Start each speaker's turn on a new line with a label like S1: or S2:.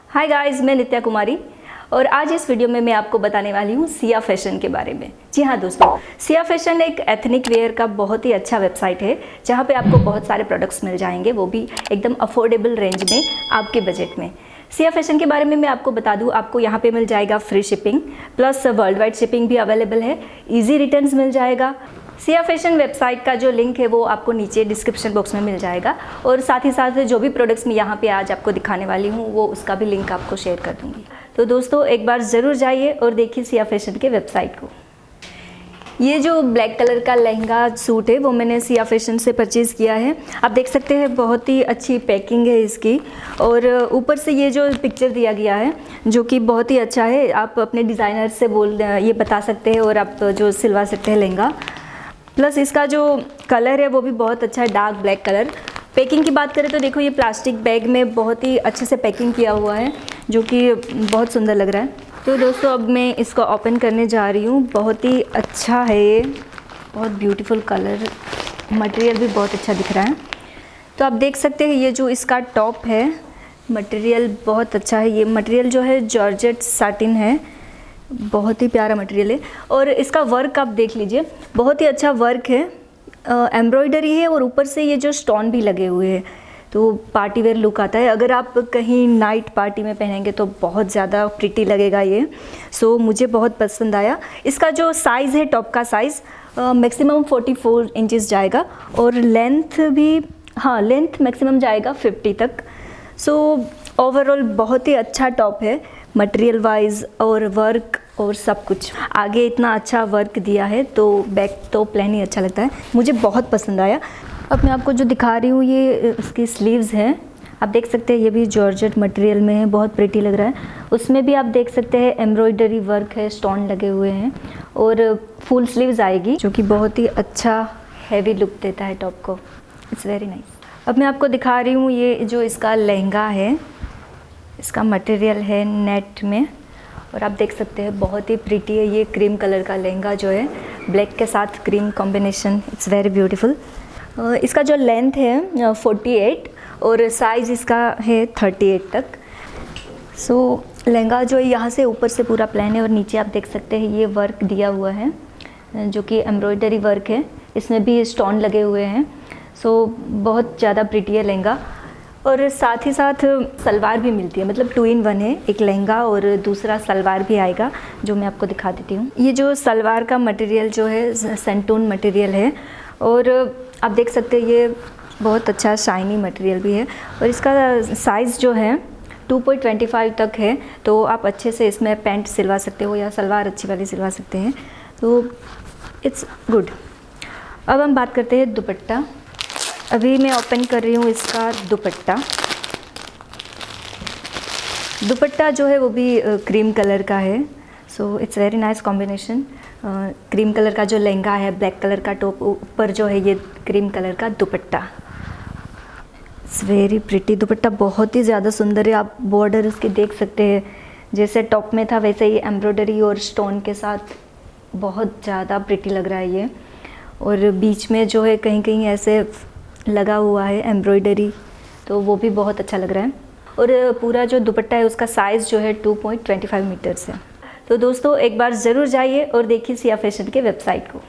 S1: Hi guys, मैं नित्या कुमारी और आज इस वीडियो में मैं आपको बताने वाली हूँ सिया फैशन के बारे में। जी हाँ दोस्तों, सिया फैशन एक एथनिक वेयर का बहुत ही अच्छा वेबसाइट है जहाँ पे आपको बहुत सारे प्रोडक्ट्स मिल जाएंगे, वो भी एकदम अफोर्डेबल रेंज में, आपके बजट में। सिया फैशन के बारे में मैं आपको बता दूं, आपको यहाँ पे मिल जाएगा free shipping plus world wide shipping भी अवेलेबल है, इजी रिटर्न्स मिल जाएगा। सिया फैशन वेबसाइट का जो लिंक है वो आपको नीचे डिस्क्रिप्शन बॉक्स में मिल जाएगा और साथ ही साथ जो भी प्रोडक्ट्स मैं यहाँ पे आज आपको दिखाने वाली हूँ वो उसका भी लिंक आपको शेयर कर दूँगी। तो दोस्तों एक बार ज़रूर जाइए और देखिए सिया फैशन के वेबसाइट को। ये जो ब्लैक कलर का लहंगा सूट है वो मैंने सिया फैशन से परचेज़ किया है। आप देख सकते हैं बहुत ही अच्छी पैकिंग है इसकी और ऊपर से ये जो पिक्चर दिया गया है जो कि बहुत ही अच्छा है। आप अपने डिज़ाइनर से ये बता सकते हैं और आप जो सिलवा सकते हैं लहंगा। प्लस इसका जो कलर है वो भी बहुत अच्छा है, डार्क ब्लैक कलर। पैकिंग की बात करें तो देखो ये प्लास्टिक बैग में बहुत ही अच्छे से पैकिंग किया हुआ है जो कि बहुत सुंदर लग रहा है। तो दोस्तों अब मैं इसको ओपन करने जा रही हूँ। बहुत ही अच्छा है ये, बहुत ब्यूटीफुल कलर, मटेरियल भी बहुत अच्छा दिख रहा है। तो आप देख सकते हैं ये जो इसका टॉप है, मटेरियल बहुत अच्छा है। ये मटेरियल जो है जॉर्जेट साटिन है, बहुत ही प्यारा मटेरियल है। और इसका वर्क आप देख लीजिए, बहुत ही अच्छा वर्क है, एम्ब्रॉयडरी है और ऊपर से ये जो स्टोन भी लगे हुए हैं तो पार्टी वेयर लुक आता है। अगर आप कहीं नाइट पार्टी में पहनेंगे तो बहुत ज़्यादा प्रिटी लगेगा ये। सो मुझे बहुत पसंद आया। इसका जो साइज़ है, टॉप का साइज़ मैक्सिमम 44 इंचेस जाएगा और लेंथ भी, हाँ लेंथ मैक्सिमम जाएगा 50 तक। सो ओवरऑल बहुत ही अच्छा टॉप है मटेरियल वाइज और वर्क और सब कुछ। आगे इतना अच्छा वर्क दिया है तो बैक तो प्लेन ही अच्छा लगता है, मुझे बहुत पसंद आया। अब मैं आपको जो दिखा रही हूँ ये इसकी स्लीव्स हैं। आप देख सकते हैं ये भी जॉर्जेट मटेरियल में है, बहुत प्रिटी लग रहा है। उसमें भी आप देख सकते हैं एम्ब्रॉयडरी वर्क है, स्टोन लगे हुए हैं और फुल स्लीव्स आएगी जो कि बहुत ही अच्छा हैवी लुक देता है टॉप को। It's very nice. अब मैं आपको दिखा रही हूँ ये जो इसका लहंगा है, इसका मटेरियल है नेट में और आप देख सकते हैं बहुत ही प्रिटी है। ये क्रीम कलर का लहंगा जो है, ब्लैक के साथ cream combination, it's very beautiful. इसका जो लेंथ है 48 और साइज़ इसका है 38 तक। सो लहंगा जो है यहाँ से ऊपर से पूरा प्लेन है और नीचे आप देख सकते हैं ये वर्क दिया हुआ है जो कि एम्ब्रॉयडरी वर्क है, इसमें भी स्टोन लगे हुए हैं। सो बहुत ज़्यादा प्रिटी है लहंगा। और साथ ही साथ सलवार भी मिलती है, मतलब 2 in 1 है, एक लहंगा और दूसरा सलवार भी आएगा जो मैं आपको दिखा देती हूँ। ये जो सलवार का मटेरियल जो है सेंटून मटेरियल है और आप देख सकते हैं ये बहुत अच्छा शाइनी मटेरियल भी है और इसका साइज़ जो है 2.25 तक है। तो आप अच्छे से इसमें पैंट सिलवा सकते हो या सलवार अच्छी वाली सिलवा सकते हैं, तो इट्स गुड। अब हम बात करते हैं दुपट्टा। अभी मैं ओपन कर रही हूँ इसका दुपट्टा। दुपट्टा जो है वो भी क्रीम कलर का है। So it's very nice combination. Cream colour का जो लहंगा है, ब्लैक कलर का टॉप, ऊपर जो है ये क्रीम कलर का दुपट्टा। It's very pretty. दुपट्टा बहुत ही ज़्यादा सुंदर है। आप बॉर्डर उसके देख सकते हैं, जैसे टॉप में था वैसे ही एम्ब्रॉयडरी और स्टोन के साथ बहुत ज़्यादा प्रिटी लग रहा है ये। और बीच में जो है कहीं कहीं ऐसे लगा हुआ है एम्ब्रॉयडरी, तो वो भी बहुत अच्छा लग रहा है। और पूरा जो दुपट्टा है उसका साइज़ जो है 2.25 मीटर्स है। तो दोस्तों एक बार ज़रूर जाइए और देखिए सिया फैशन के वेबसाइट को।